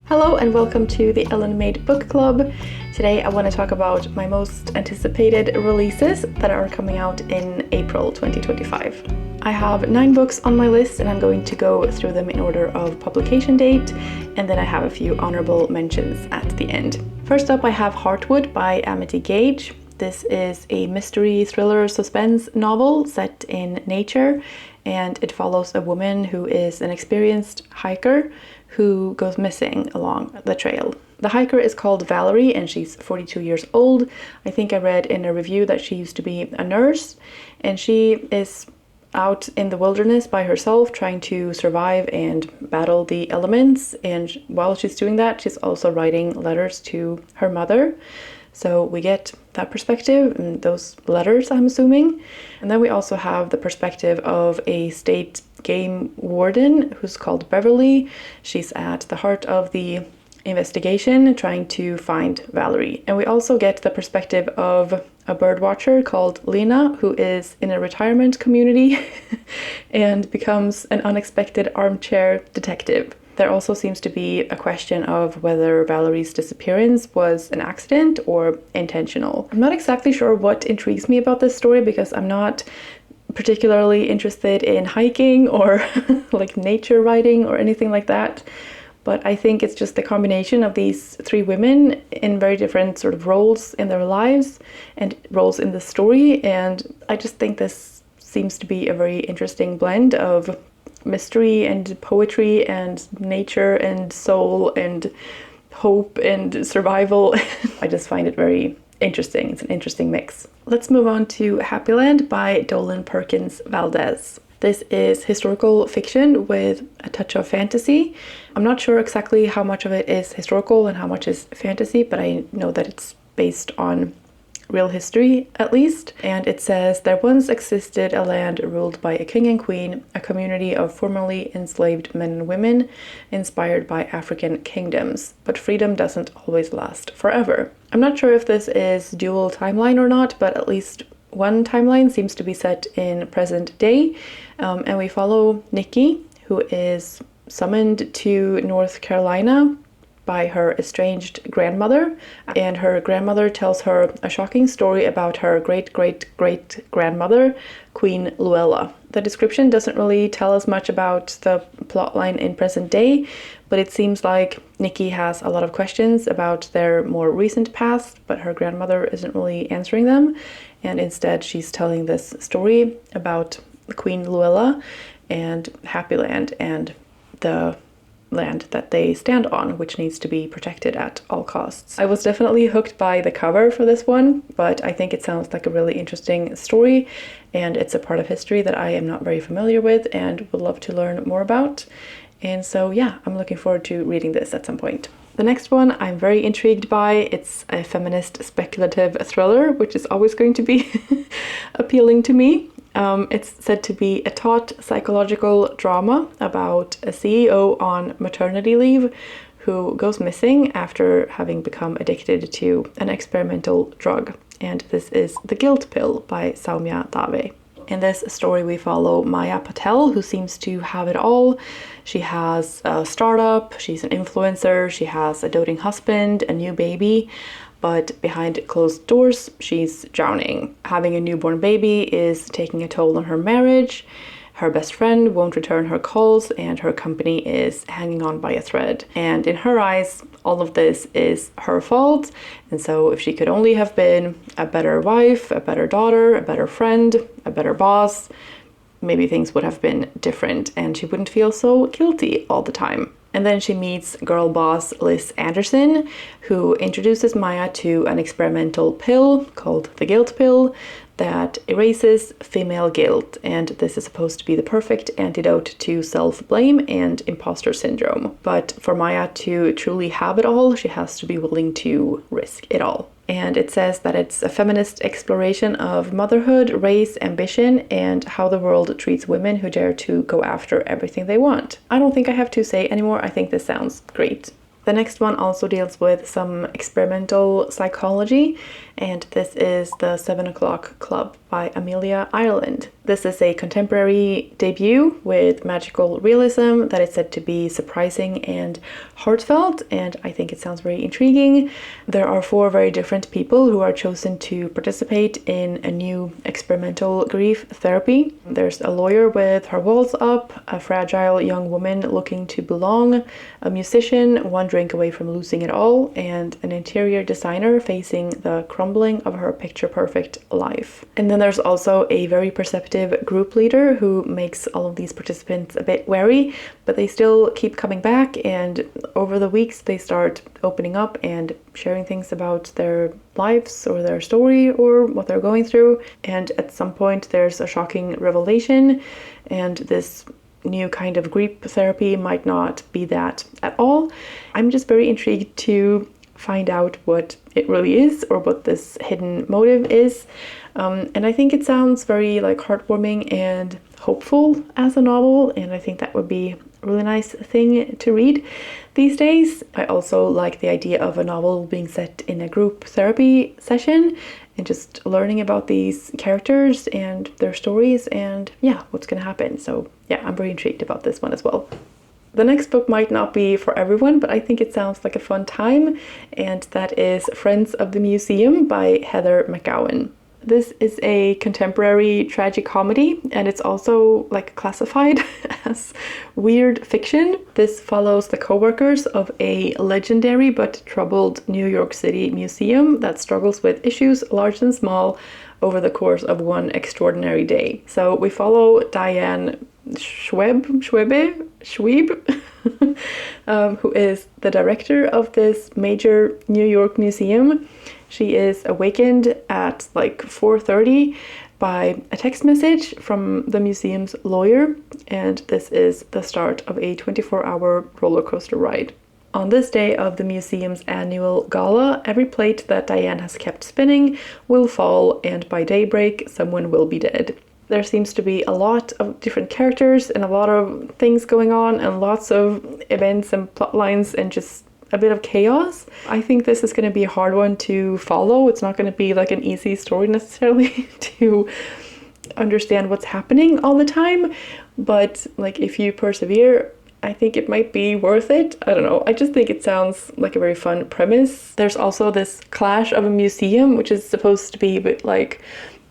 Hello and welcome to the Ellen Made Book Club. Today I want to talk about my most anticipated releases that are coming out in April 2025. I have 9 books on my list and I'm going to go through them in order of publication date, and then I have a few honorable mentions at the end. First up I have Heartwood by Amity Gaige. This is a mystery thriller suspense novel set in nature, and it follows a woman who is an experienced hiker who goes missing along the trail. The hiker is called Valerie and she's 42 years old. I think I read in a review that she used to be a nurse, and she is out in the wilderness by herself trying to survive and battle the elements, and while she's doing that she's also writing letters to her mother. So we get that perspective and those letters, I'm assuming. And then we also have the perspective of a state game warden who's called Beverly. She's at the heart of the investigation trying to find Valerie. And we also get the perspective of a bird watcher called Lena, who is in a retirement community and becomes an unexpected armchair detective. There also seems to be a question of whether Valerie's disappearance was an accident or intentional. I'm not exactly sure what intrigues me about this story because I'm not particularly interested in hiking or like nature writing or anything like that. But I think it's just the combination of these 3 women in very different sort of roles in their lives and roles in the story. And I just think this seems to be a very interesting blend of mystery and poetry and nature and soul and hope and survival. I just find it very interesting. It's an interesting mix. Let's move on to Happyland by Dolen Perkins-Valdez. This is historical fiction with a touch of fantasy. I'm not sure exactly how much of it is historical and how much is fantasy, but I know that it's based on real history at least. And it says, there once existed a land ruled by a king and queen, a community of formerly enslaved men and women inspired by African kingdoms. But freedom doesn't always last forever. I'm not sure if this is dual timeline or not, but at least one timeline seems to be set in present day. And we follow Nikki, who is summoned to North Carolina by her estranged grandmother, and her grandmother tells her a shocking story about her great-great-great-grandmother, Queen Luella. The description doesn't really tell us much about the plotline in present day, but it seems like Nikki has a lot of questions about their more recent past, but her grandmother isn't really answering them, and instead she's telling this story about Queen Luella and Happyland and the land that they stand on, which needs to be protected at all costs. I was definitely hooked by the cover for this one, but I think it sounds like a really interesting story, and it's a part of history that I am not very familiar with and would love to learn more about. And so yeah, I'm looking forward to reading this at some point. The next one I'm very intrigued by. It's a feminist speculative thriller, which is always going to be appealing to me. It's said to be a taut psychological drama about a CEO on maternity leave who goes missing after having become addicted to an experimental drug. And this is The Guilt Pill by Saumya. In this story we follow Maya Patel, who seems to have it all. She has a startup, she's an influencer, she has a doting husband, a new baby. But behind closed doors, she's drowning. Having a newborn baby is taking a toll on her marriage. Her best friend won't return her calls, and her company is hanging on by a thread. And in her eyes, all of this is her fault. And so if she could only have been a better wife, a better daughter, a better friend, a better boss, maybe things would have been different and she wouldn't feel so guilty all the time. And then she meets girl boss Liz Anderson, who introduces Maya to an experimental pill called the Guilt Pill that erases female guilt. And this is supposed to be the perfect antidote to self-blame and imposter syndrome. But for Maya to truly have it all, she has to be willing to risk it all. And it says that it's a feminist exploration of motherhood, race, ambition, and how the world treats women who dare to go after everything they want. I don't think I have to say anymore. I think this sounds great. The next one also deals with some experimental psychology, and this is The 7 O'Clock Club by Amelia, Ireland. This is a contemporary debut with magical realism that is said to be surprising and heartfelt, and I think it sounds very intriguing. There are 4 very different people who are chosen to participate in a new experimental grief therapy. There's a lawyer with her walls up, a fragile young woman looking to belong, a musician 1 drink away from losing it all, and an interior designer facing the crumbling of her picture-perfect life. And then there's also a very perceptive group leader who makes all of these participants a bit wary, but they still keep coming back, and over the weeks they start opening up and sharing things about their lives or their story or what they're going through. And at some point there's a shocking revelation, and this new kind of grief therapy might not be that at all. I'm just very intrigued to find out what it really is or what this hidden motive is. And I think it sounds very like heartwarming and hopeful as a novel, and I think that would be a really nice thing to read these days. I also like the idea of a novel being set in a group therapy session and just learning about these characters and their stories and yeah, what's gonna happen. So yeah, I'm very intrigued about this one as well. The next book might not be for everyone, but I think it sounds like a fun time, and that is Friends of the Museum by Heather McGowan. This is a contemporary tragic comedy, and it's also like classified as weird fiction. This follows the co-workers of a legendary but troubled New York City museum that struggles with issues large and small over the course of one extraordinary day. So we follow Diane Schweb, who is the director of this major New York museum. She is awakened at like 4:30 by a text message from the museum's lawyer, and this is the start of a 24-hour roller coaster ride. On this day of the museum's annual gala, every plate that Diane has kept spinning will fall, and by daybreak, someone will be dead. There seems to be a lot of different characters and a lot of things going on and lots of events and plot lines and just a bit of chaos. I think this is going to be a hard one to follow. It's not going to be like an easy story necessarily to understand what's happening all the time, but like if you persevere, I think it might be worth it. I don't know. I just think it sounds like a very fun premise. There's also this clash of a museum, which is supposed to be a bit like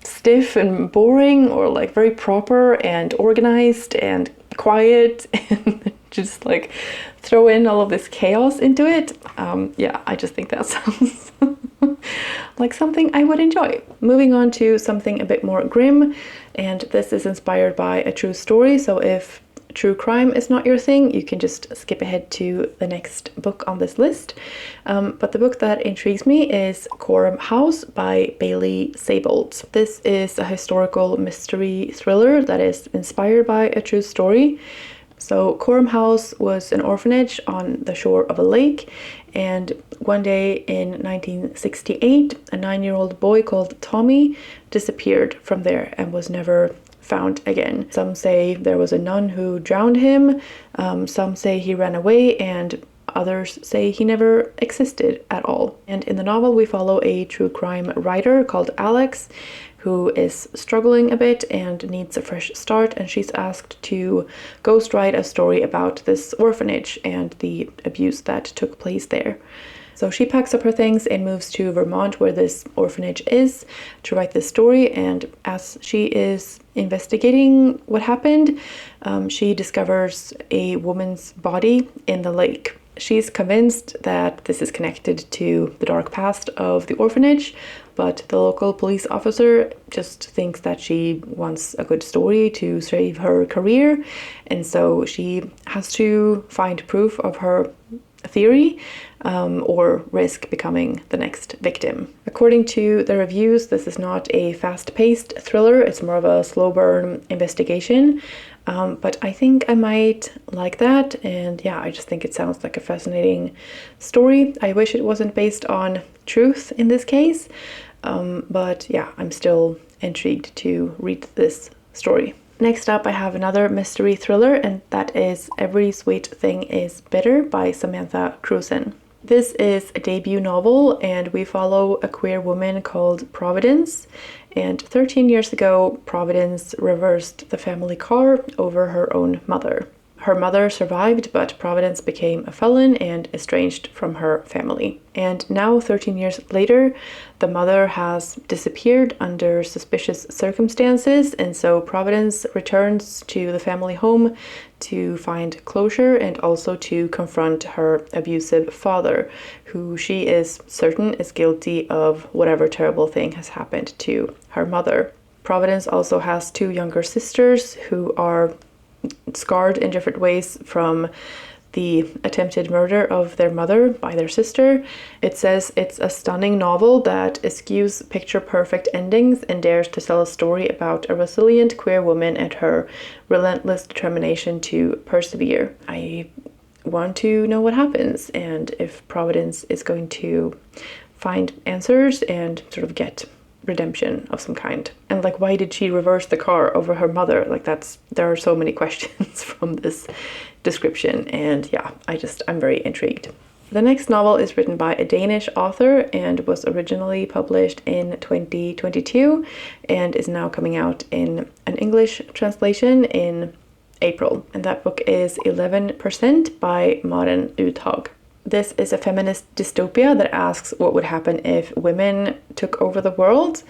stiff and boring, or like very proper and organized and quiet, and just like throw in all of this chaos into it. Yeah, I just think that sounds like something I would enjoy. Moving on to something a bit more grim, and this is inspired by a true story, so if true crime is not your thing, you can just skip ahead to the next book on this list. But the book that intrigues me is Coram House by Bailey Seybolt. This is a historical mystery thriller that is inspired by a true story. So Coram House was an orphanage on the shore of a lake, and one day in 1968, a 9-year-old boy called Tommy disappeared from there and was never found again. Some say there was a nun who drowned him, some say he ran away, and others say he never existed at all. And in the novel we follow a true crime writer called Alex, who is struggling a bit and needs a fresh start, and she's asked to ghostwrite a story about this orphanage and the abuse that took place there. So she packs up her things and moves to Vermont, where this orphanage is, to write this story. And as she is investigating what happened, she discovers a woman's body in the lake. She's convinced that this is connected to the dark past of the orphanage, but the local police officer just thinks that she wants a good story to save her career, and so she has to find proof of her theory, or risk becoming the next victim. According to the reviews, this is not a fast-paced thriller, it's more of a slow burn investigation, but I think I might like that, and yeah, I just think it sounds like a fascinating story. I wish it wasn't based on truth in this case, but yeah, I'm still intrigued to read this story. Next up, I have another mystery thriller, and that is Every Sweet Thing is Bitter by Samantha Crewson. This is a debut novel, and we follow a queer woman called Providence, And 13 years ago, Providence reversed the family car over her own mother. Her mother survived, but Providence became a felon and estranged from her family. And now, 13 years later, the mother has disappeared under suspicious circumstances, and so Providence returns to the family home to find closure and also to confront her abusive father, who she is certain is guilty of whatever terrible thing has happened to her mother. Providence also has two younger sisters who are scarred in different ways from the attempted murder of their mother by their sister. It says it's a stunning novel that eschews picture-perfect endings and dares to tell a story about a resilient queer woman and her relentless determination to persevere. I want to know what happens and if Providence is going to find answers and sort of get redemption of some kind. And like, why did she reverse the car over her mother? Like, there are so many questions from this description, and yeah, I'm very intrigued. The next novel is written by a Danish author and was originally published in 2022 and is now coming out in an English translation in April. And that book is 11% by Maren Uthaug. This is a feminist dystopia that asks what would happen if women took over the world,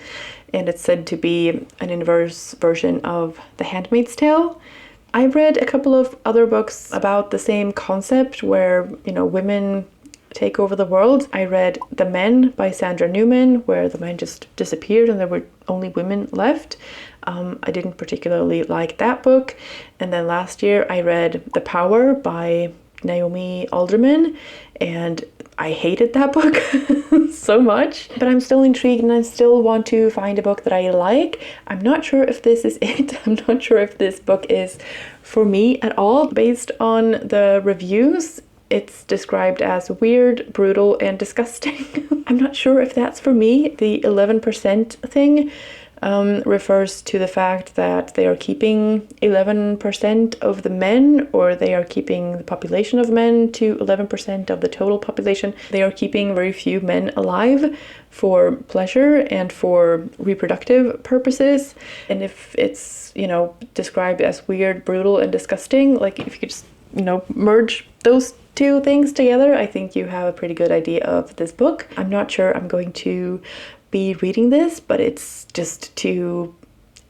and it's said to be an inverse version of The Handmaid's Tale. I've read a couple of other books about the same concept where, women take over the world. I read The Men by Sandra Newman, where the men just disappeared and there were only women left. I didn't particularly like that book. And then last year I read The Power by Naomi Alderman, and I hated that book so much, but I'm still intrigued and I still want to find a book that I like. I'm not sure if this is it. I'm not sure if this book is for me at all. Based on the reviews, it's described as weird, brutal, and disgusting. I'm not sure if that's for me. The 11% thing refers to the fact that they are keeping 11% of the men, or they are keeping the population of men to 11% of the total population. They are keeping very few men alive for pleasure and for reproductive purposes. And if it's, described as weird, brutal, and disgusting, like if you could just, merge those two things together, I think you have a pretty good idea of this book. I'm not sure I'm going to be reading this, but it's just too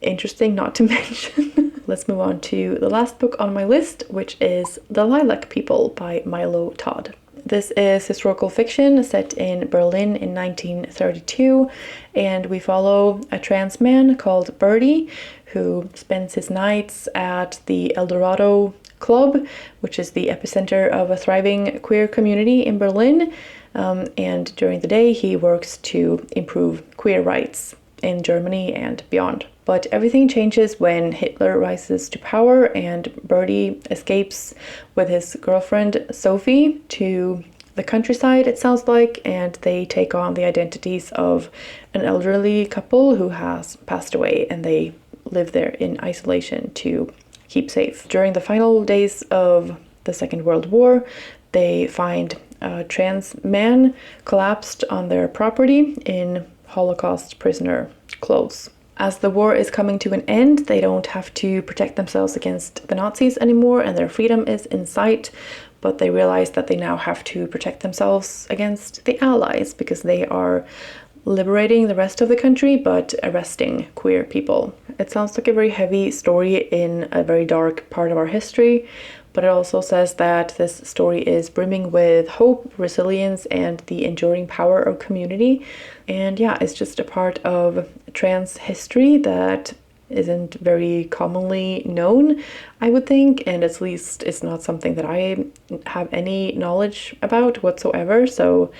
interesting not to mention. Let's move on to the last book on my list, which is The Lilac People by Milo Todd. This is historical fiction set in Berlin in 1932, and we follow a trans man called Birdie who spends his nights at the El Dorado Club, which is the epicenter of a thriving queer community in Berlin. And during the day, he works to improve queer rights in Germany and beyond. But everything changes when Hitler rises to power and Birdie escapes with his girlfriend Sophie to the countryside, it sounds like, and they take on the identities of an elderly couple who has passed away, and they live there in isolation to keep safe. During the final days of the Second World War, they find a trans man collapsed on their property in Holocaust prisoner clothes. As the war is coming to an end, they don't have to protect themselves against the Nazis anymore, and their freedom is in sight, but they realize that they now have to protect themselves against the Allies because they are liberating the rest of the country but arresting queer people. It sounds like a very heavy story in a very dark part of our history, but it also says that this story is brimming with hope, resilience, and the enduring power of community. And yeah, it's just a part of trans history that isn't very commonly known, I would think, and at least it's not something that I have any knowledge about whatsoever. So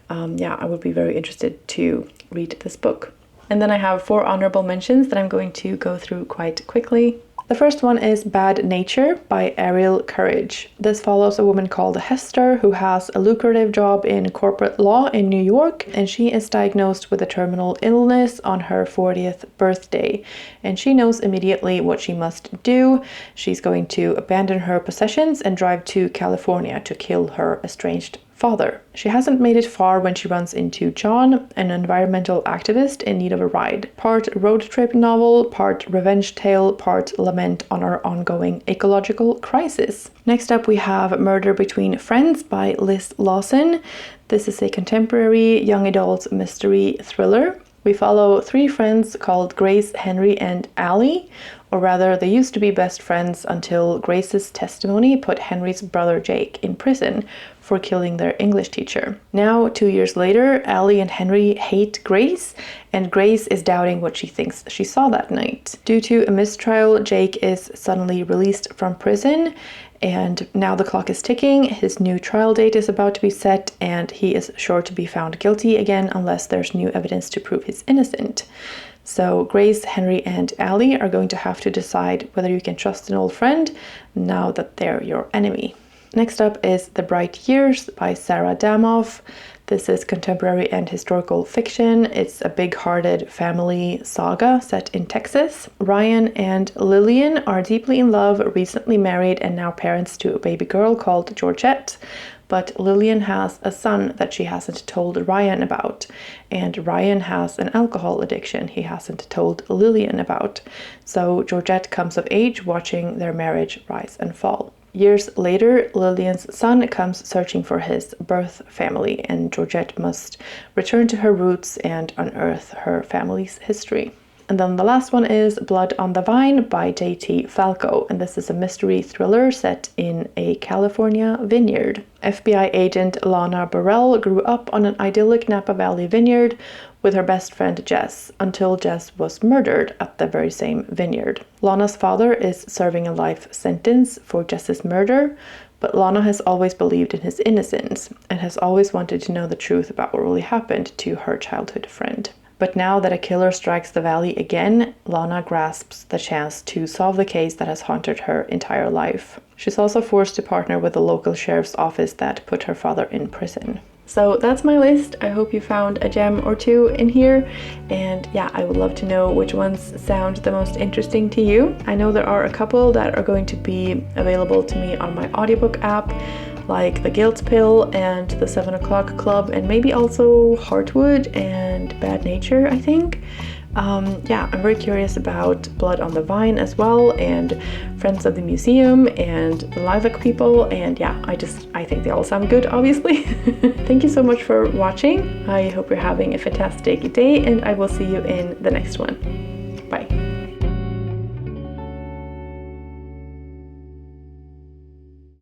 yeah, I would be very interested to read this book. And then I have 4 honorable mentions that I'm going to go through quite quickly. The first one is Bad Nature by Ariel Courage. This follows a woman called Hester who has a lucrative job in corporate law in New York, and she is diagnosed with a terminal illness on her 40th birthday. And she knows immediately what she must do. She's going to abandon her possessions and drive to California to kill her estranged father. She hasn't made it far when she runs into John, an environmental activist in need of a ride. Part road trip novel, part revenge tale, part lament on our ongoing ecological crisis. Next up we have Murder Between Friends by Liz Lawson. This is a contemporary young adult mystery thriller. We follow 3 friends called Grace, Henry, and Allie, or rather they used to be best friends until Grace's testimony put Henry's brother Jake in prison for killing their English teacher. Now, 2 years later, Allie and Henry hate Grace, and Grace is doubting what she thinks she saw that night. Due to a mistrial, Jake is suddenly released from prison, and now the clock is ticking. His new trial date is about to be set, and he is sure to be found guilty again unless there's new evidence to prove he's innocent. So Grace, Henry, and Allie are going to have to decide whether you can trust an old friend now that they're your enemy. Next up is The Bright Years by Sarah Damoff. This is contemporary and historical fiction. It's a big-hearted family saga set in Texas. Ryan and Lillian are deeply in love, recently married, and now parents to a baby girl called Georgette. But Lillian has a son that she hasn't told Ryan about, and Ryan has an alcohol addiction he hasn't told Lillian about. So Georgette comes of age watching their marriage rise and fall. Years later, Lillian's son comes searching for his birth family, and Georgette must return to her roots and unearth her family's history. And then the last one is Blood on the Vine by J.T. Falco, and this is a mystery thriller set in a California vineyard. FBI agent Lana Burrell grew up on an idyllic Napa Valley vineyard with her best friend Jess, until Jess was murdered at the very same vineyard. Lana's father is serving a life sentence for Jess's murder, but Lana has always believed in his innocence and has always wanted to know the truth about what really happened to her childhood friend. But now that a killer strikes the valley again, Lana grasps the chance to solve the case that has haunted her entire life. She's also forced to partner with the local sheriff's office that put her father in prison. So that's my list. I hope you found a gem or two in here, and yeah, I would love to know which ones sound the most interesting to you. I know there are a couple that are going to be available to me on my audiobook app, like The Guilt Pill and The 7 O'Clock Club, and maybe also Heartwood and Bad Nature, I think. Yeah, I'm very curious about Blood on the Vine as well, and Friends of the Museum and the Lilac people, and yeah, I think they all sound good, obviously. Thank you so much for watching. I hope you're having a fantastic day, and I will see you in the next one. Bye.